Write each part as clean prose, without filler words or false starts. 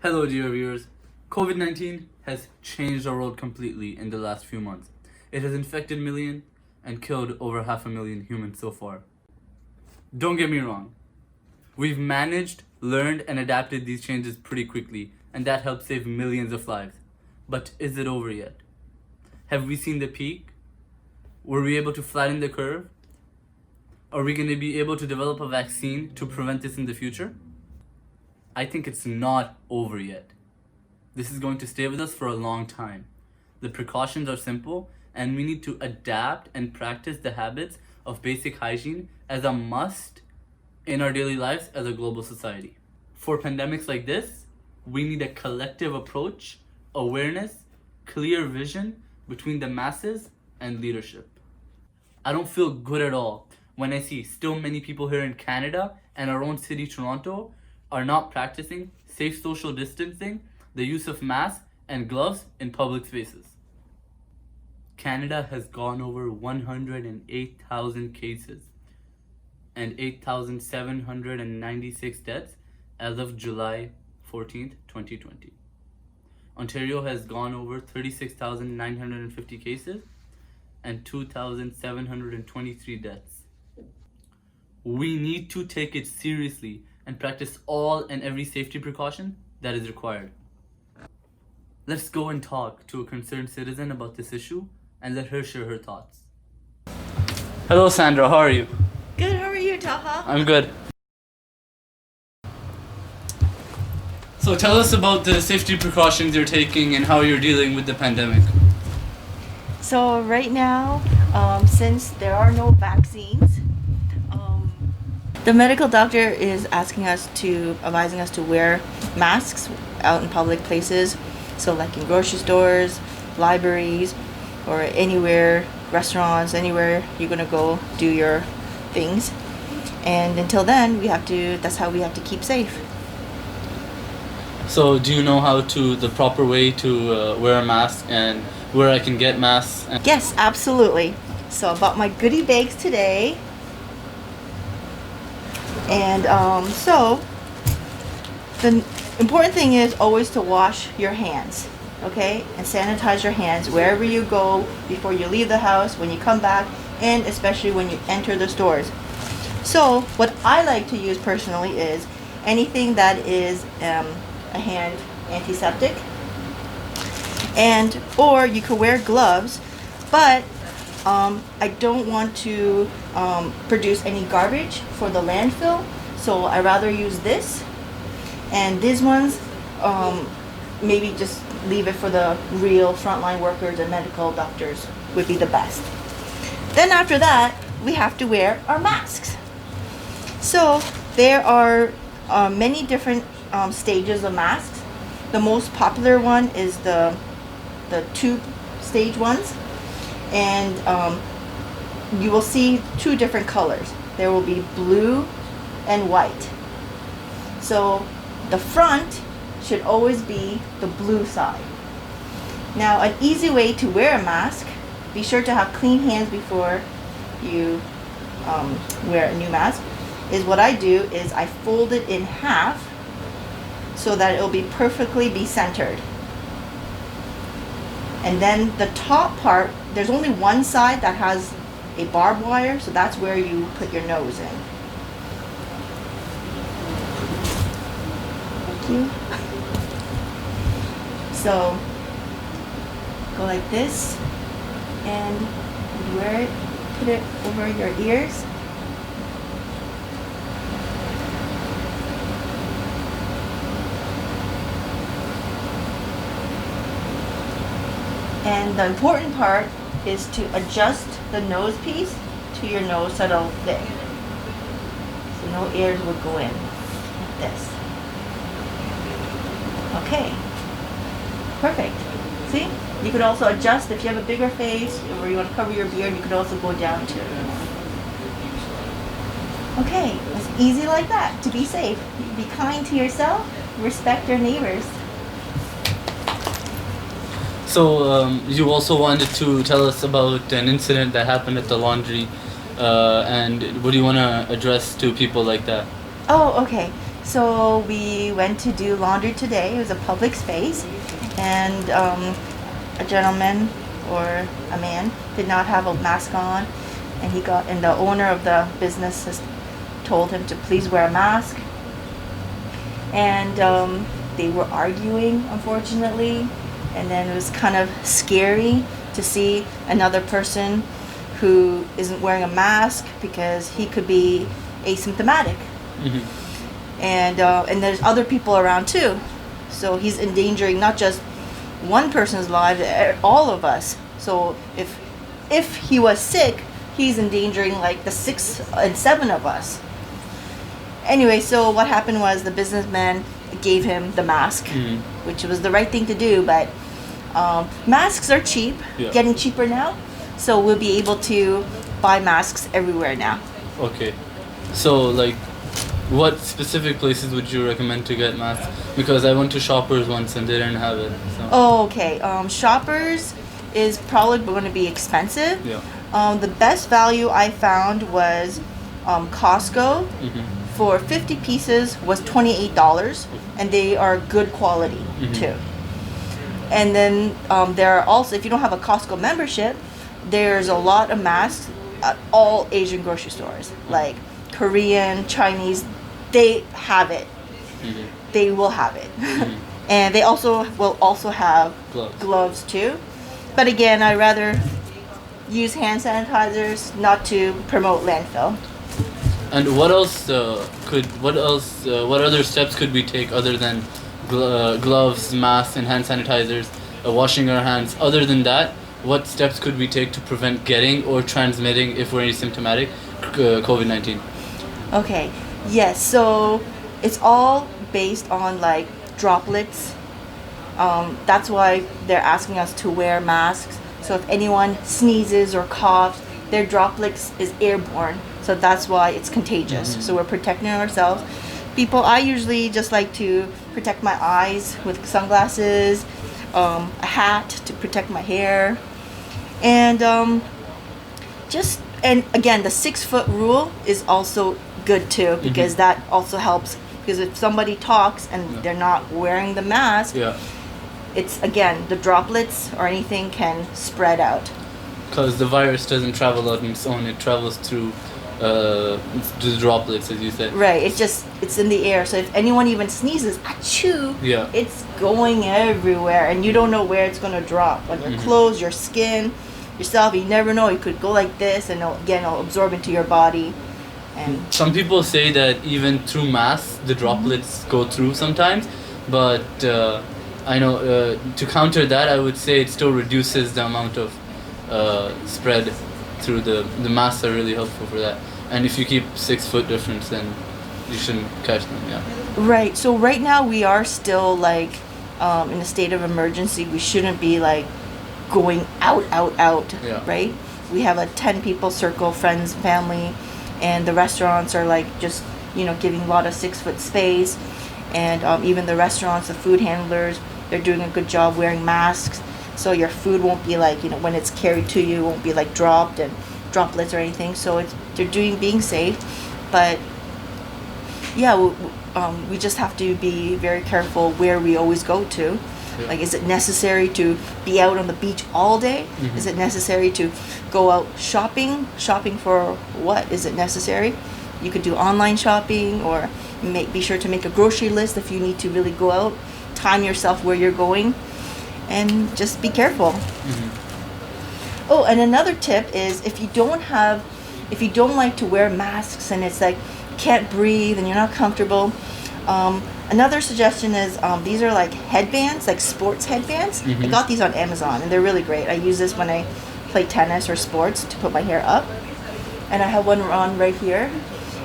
Hello, dear viewers. COVID-19 has changed our world completely in the last few months. It has infected millions and killed over 500,000 humans so far. Don't get me wrong. We've managed, learned, and adapted these changes pretty quickly, and that helped save millions of lives. But is it over yet? Have we seen the peak? Were we able to flatten the curve? Are we going to be able to develop a vaccine to prevent this in the future? I think it's not over yet. This is going to stay with us for a long time. The precautions are simple, and we need to adapt and practice the habits of basic hygiene as a must in our daily lives as a global society. For pandemics like this, we need a collective approach, awareness, clear vision between the masses and leadership. I don't feel good at all when I see still many people here in Canada and our own city, Toronto, are not practicing safe social distancing, the use of masks and gloves in public spaces. Canada has gone over 108,000 cases and 8,796 deaths as of July 14th, 2020. Ontario has gone over 36,950 cases and 2,723 deaths. We need to take it seriously and practice all and every safety precaution that is required. Let's go and talk to a concerned citizen about this issue and let her share her thoughts. Hello, Sandra. How are you? Good, how are you, Taha? I'm good. So tell us about the safety precautions you're taking and how you're dealing with the pandemic. So right now, since there are no vaccines, the medical doctor is advising us to wear masks out in public places. So like in grocery stores, libraries, or anywhere, restaurants, anywhere you're gonna go do your things. And until then, that's how we have to keep safe. So do you know the proper way to wear a mask and where I can get masks? Yes, absolutely. So I bought my goodie bags today. And so the important thing is always to wash your hands, okay? And sanitize your hands wherever you go, before you leave the house, when you come back, and especially when you enter the stores. So what I like to use personally is anything that is a hand antiseptic, or you could wear gloves, but I don't want to produce any garbage for the landfill, so I rather use this. And these ones, maybe just leave it for the real frontline workers and medical doctors would be the best. Then after that, we have to wear our masks. So there are many different stages of masks. The most popular one is the tube stage ones. And you will see two different colors. There will be blue and white. So the front should always be the blue side. Now, an easy way to wear a mask, be sure to have clean hands before you wear a new mask, is what I do is I fold it in half so that it will be perfectly centered. And then the top part, there's only one side that has a barbed wire, so that's where you put your nose in. Thank you. So, go like this, and wear it, put it over your ears. And the important part is to adjust the nose piece to your nose so it'll fit. So no airs would go in like this. Okay, perfect. See? You could also adjust if you have a bigger face or you want to cover your beard, you could also go down to it. Okay, it's easy like that to be safe. Be kind to yourself, respect your neighbors. So you also wanted to tell us about an incident that happened at the laundry, and what do you want to address to people like that? Oh, okay. So we went to do laundry today. It was a public space, and a gentleman or a man did not have a mask on, and the owner of the business has told him to please wear a mask. And they were arguing, unfortunately, and then it was kind of scary to see another person who isn't wearing a mask because he could be asymptomatic. And there's other people around too, so he's endangering not just one person's life, all of us. So if he was sick, he's endangering like the 6 and 7 of us. Anyway, so what happened was the businessman gave him the mask, which was the right thing to do, but masks are cheap, getting cheaper now, so we'll be able to buy masks everywhere now. Okay. So, like, what specific places would you recommend to get masks? Because I went to Shoppers once and they didn't have it. So. Oh, okay. Shoppers is probably going to be expensive. Yeah. The best value I found was Costco. For 50 pieces was $28, and they are good quality too. And then there are also, if you don't have a Costco membership, there's a lot of masks at all Asian grocery stores, like Korean, Chinese. They have it. They will have it. And they also will also have gloves too. But again, I rather use hand sanitizers, not to promote landfill. And what other steps could we take other than gloves, masks, and hand sanitizers, washing our hands? Other than that, what steps could we take to prevent getting or transmitting, if we're asymptomatic, COVID-19? Okay, yes, so it's all based on like droplets. That's why they're asking us to wear masks. So if anyone sneezes or coughs, their droplets is airborne. So that's why it's contagious. So we're protecting ourselves. I usually just like to protect my eyes with sunglasses, a hat to protect my hair, and again, the 6-foot rule is also good too, because that also helps. Because if somebody talks and they're not wearing the mask, it's again, the droplets or anything can spread out. Because the virus doesn't travel out on its own; it travels through the droplets, as you said. Right. It's in the air. So if anyone even sneezes, achoo, it's going everywhere, and you don't know where it's going to drop on your clothes, your skin, yourself. You never know. It could go like this, and it'll absorb into your body. And some people say that even through masks, the droplets go through sometimes, but I know to counter that, I would say it still reduces the amount of spread through the masks are really helpful for that. And if you keep 6-foot difference, then you shouldn't catch them. Right. So right now we are still like in a state of emergency. We shouldn't be like going out. Right. We have a 10 people circle, friends, family, and the restaurants are like just giving a lot of 6-foot space, and even the restaurants, the food handlers, they're doing a good job wearing masks. So your food won't be like, when it's carried to you, won't be like dropped and droplets or anything. So they're being safe. But yeah, we just have to be very careful where we always go to. Like, is it necessary to be out on the beach all day? Is it necessary to go out shopping? Shopping for what? Is it necessary? You could do online shopping, or be sure to make a grocery list if you need to really go out. Time yourself where you're going. And just be careful. Oh, and another tip is if you don't like to wear masks and it's like can't breathe and you're not comfortable, another suggestion is these are like headbands, like sports headbands. I got these on Amazon and they're really great. I use this when I play tennis or sports to put my hair up. And I have one on right here.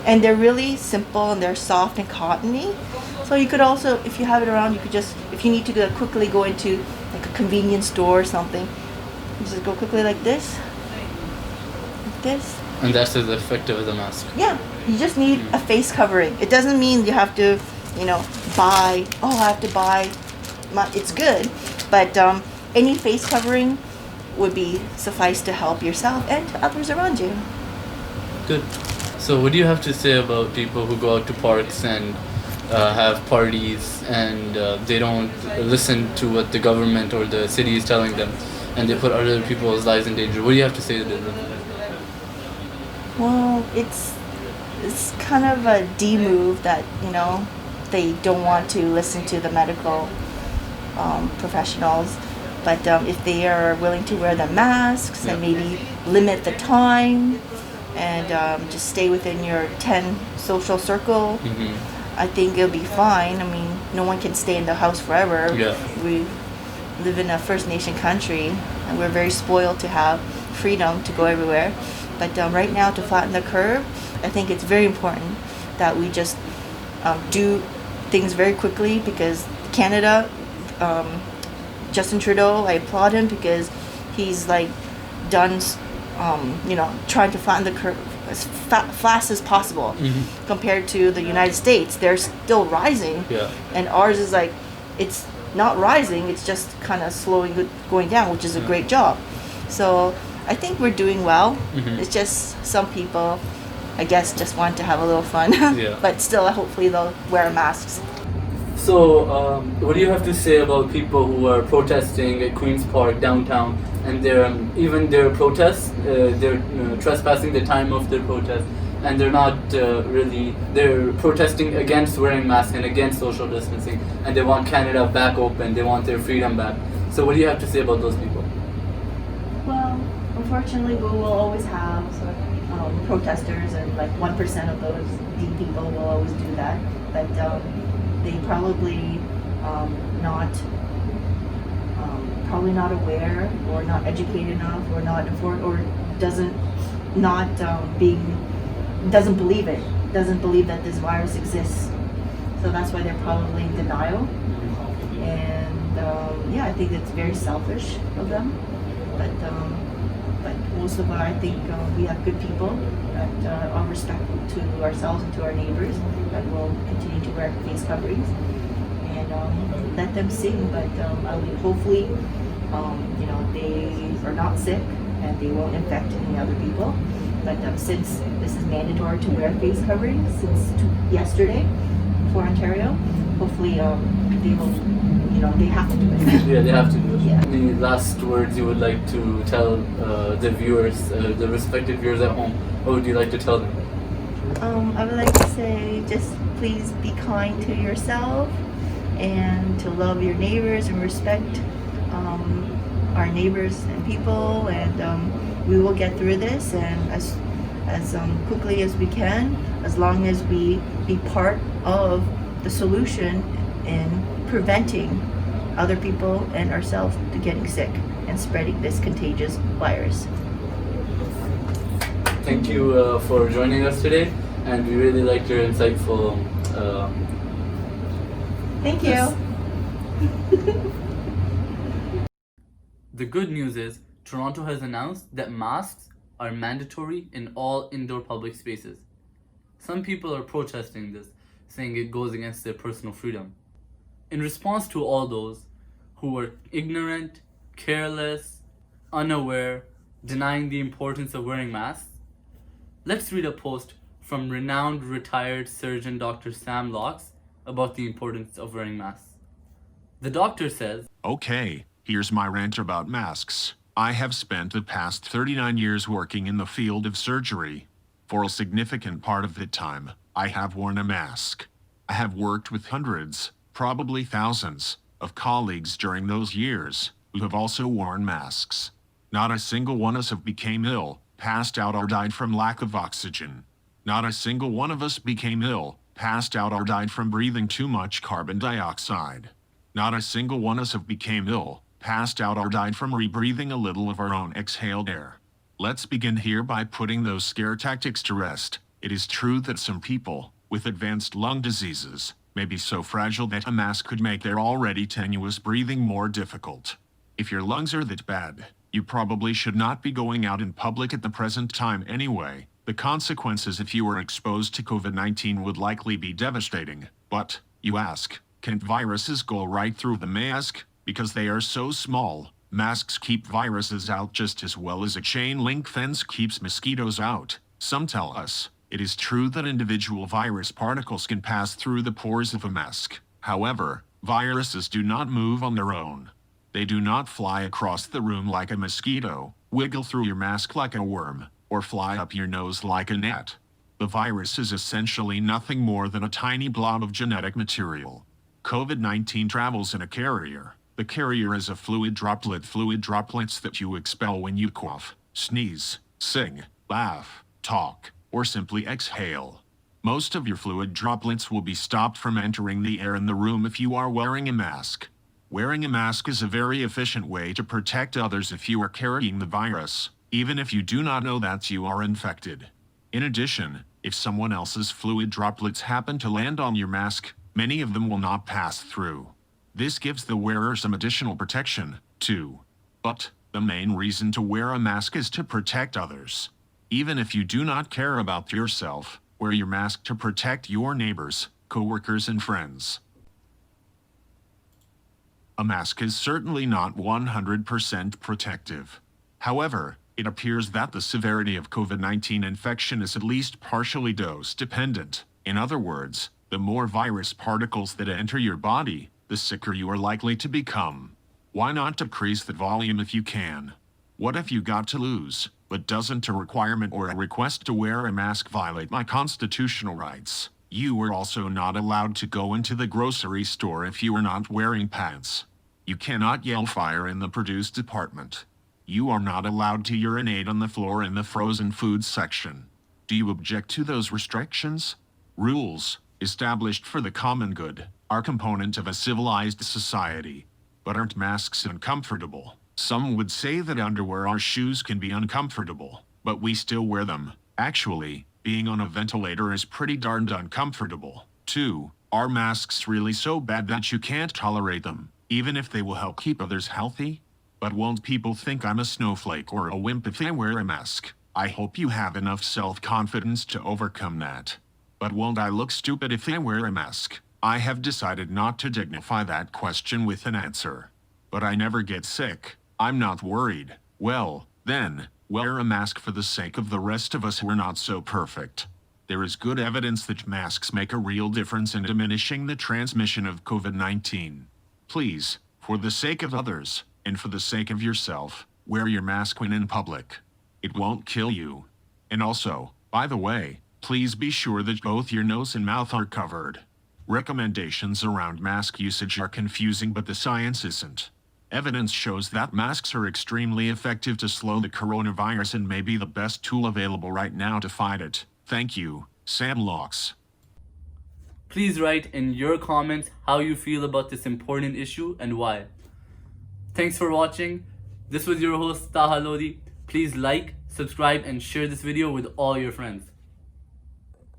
And they're really simple and they're soft and cottony. So you could also, if you have it around, you could just, if you need to quickly go into like a convenience store or something, you just go quickly like this. Like this. And that's as effective as a mask. Yeah. You just need a face covering. It doesn't mean you have to, I have to buy. It's good. But any face covering would be suffice to help yourself and others around you. Good. So what do you have to say about people who go out to parks and have parties, and they don't listen to what the government or the city is telling them, and they put other people's lives in danger. What do you have to say to them? Well, it's kind of a D move that, they don't want to listen to the medical professionals. But if they are willing to wear the masks and maybe limit the time and just stay within your 10 social circle, I think it'll be fine. I mean, no one can stay in the house forever. Yeah. We live in a First Nation country, and we're very spoiled to have freedom to go everywhere. But right now, to flatten the curve, I think it's very important that we just do things very quickly, because Canada, Justin Trudeau, I applaud him because he's like done, trying to flatten the curve as fast as possible compared to the United States. They're still rising, and ours is like, it's not rising, it's just kind of slowly going down, which is a great job. So I think we're doing well. It's just some people, I guess, just want to have a little fun. But still, hopefully they'll wear masks. So, what do you have to say about people who are protesting at Queen's Park downtown, and their protests, they're trespassing the time of their protest, and they're not they're protesting against wearing masks and against social distancing, and they want Canada back open, they want their freedom back. So what do you have to say about those people? Well, unfortunately, we will always have protesters, and like 1% of those people will always do that. But they probably not aware, or not educated enough, or not informed, or doesn't believe that this virus exists. So that's why they're probably in denial. And I think it's very selfish of them. But most of I think we have good people that are respectful to ourselves and to our neighbors, that will continue to wear face coverings and let them sing. But hopefully, they are not sick and they won't infect any other people. But since this is mandatory to wear face coverings since yesterday for Ontario, hopefully they will. They have to do it. Yeah, they have to do it. Yeah. Any last words you would like to tell the viewers, the respective viewers at home? What would you like to tell them? I would like to say, just please be kind to yourself and to love your neighbors and respect our neighbors and people, and we will get through this, and as quickly as we can, as long as we be part of the solution in preventing other people and ourselves to getting sick and spreading this contagious virus. Thank you for joining us today, and we really liked your insightful. Thank you. The good news is Toronto has announced that masks are mandatory in all indoor public spaces. Some people are protesting this, saying it goes against their personal freedom. In response to all those who were ignorant, careless, unaware, denying the importance of wearing masks, let's read a post from renowned retired surgeon Dr. Sam Locks about the importance of wearing masks. The doctor says, "Okay, here's my rant about masks. I have spent the past 39 years working in the field of surgery. For a significant part of the time, I have worn a mask. I have worked with hundreds, probably thousands, of colleagues during those years who have also worn masks. Not a single one of us have became ill, passed out, or died from lack of oxygen. Not a single one of us became ill, passed out, or died from breathing too much carbon dioxide. Not a single one of us have became ill, passed out, or died from rebreathing a little of our own exhaled air. Let's begin here by putting those scare tactics to rest. It is true that some people with advanced lung diseases may be so fragile that a mask could make their already tenuous breathing more difficult. If your lungs are that bad, you probably should not be going out in public at the present time anyway. The consequences if you were exposed to COVID-19 would likely be devastating. But, you ask, can't viruses go right through the mask? Because they are so small, masks keep viruses out just as well as a chain link fence keeps mosquitoes out. Some tell us It is true that individual virus particles can pass through the pores of a mask. However, viruses do not move on their own. They do not fly across the room like a mosquito, wiggle through your mask like a worm, or fly up your nose like a gnat. The virus is essentially nothing more than a tiny blob of genetic material. COVID-19 travels in a carrier. The carrier is a fluid droplets that you expel when you cough, sneeze, sing, laugh, talk, or simply exhale. Most of your fluid droplets will be stopped from entering the air in the room if you are wearing a mask. Wearing a mask is a very efficient way to protect others if you are carrying the virus, even if you do not know that you are infected. In addition, if someone else's fluid droplets happen to land on your mask, many of them will not pass through. This gives the wearer some additional protection, too. But the main reason to wear a mask is to protect others. Even if you do not care about yourself, wear your mask to protect your neighbors, coworkers, and friends. A mask is certainly not 100% protective. However, it appears that the severity of COVID-19 infection is at least partially dose-dependent. In other words, the more virus particles that enter your body, the sicker you are likely to become. Why not decrease the volume if you can? What if you got to lose, but doesn't a requirement or a request to wear a mask violate my constitutional rights? You are also not allowed to go into the grocery store if you are not wearing pants. You cannot yell fire in the produce department. You are not allowed to urinate on the floor in the frozen foods section. Do you object to those restrictions? Rules, established for the common good, are component of a civilized society. But aren't masks uncomfortable? Some would say that underwear or shoes can be uncomfortable, but we still wear them. Actually, being on a ventilator is pretty darned uncomfortable, too. Are masks really so bad that you can't tolerate them, even if they will help keep others healthy? But won't people think I'm a snowflake or a wimp if I wear a mask? I hope you have enough self-confidence to overcome that. But won't I look stupid if I wear a mask? I have decided not to dignify that question with an answer. But I never get sick. I'm not worried. Well, then, wear a mask for the sake of the rest of us who are not so perfect. There is good evidence that masks make a real difference in diminishing the transmission of COVID-19. Please, for the sake of others, and for the sake of yourself, wear your mask when in public. It won't kill you. And also, by the way, please be sure that both your nose and mouth are covered. Recommendations around mask usage are confusing, but the science isn't. Evidence shows that masks are extremely effective to slow the coronavirus and may be the best tool available right now to fight it. Thank you, Sam Locks. Please write in your comments how you feel about this important issue and why. Thanks for watching. This was your host, Taha Lodi. Please like, subscribe, and share this video with all your friends.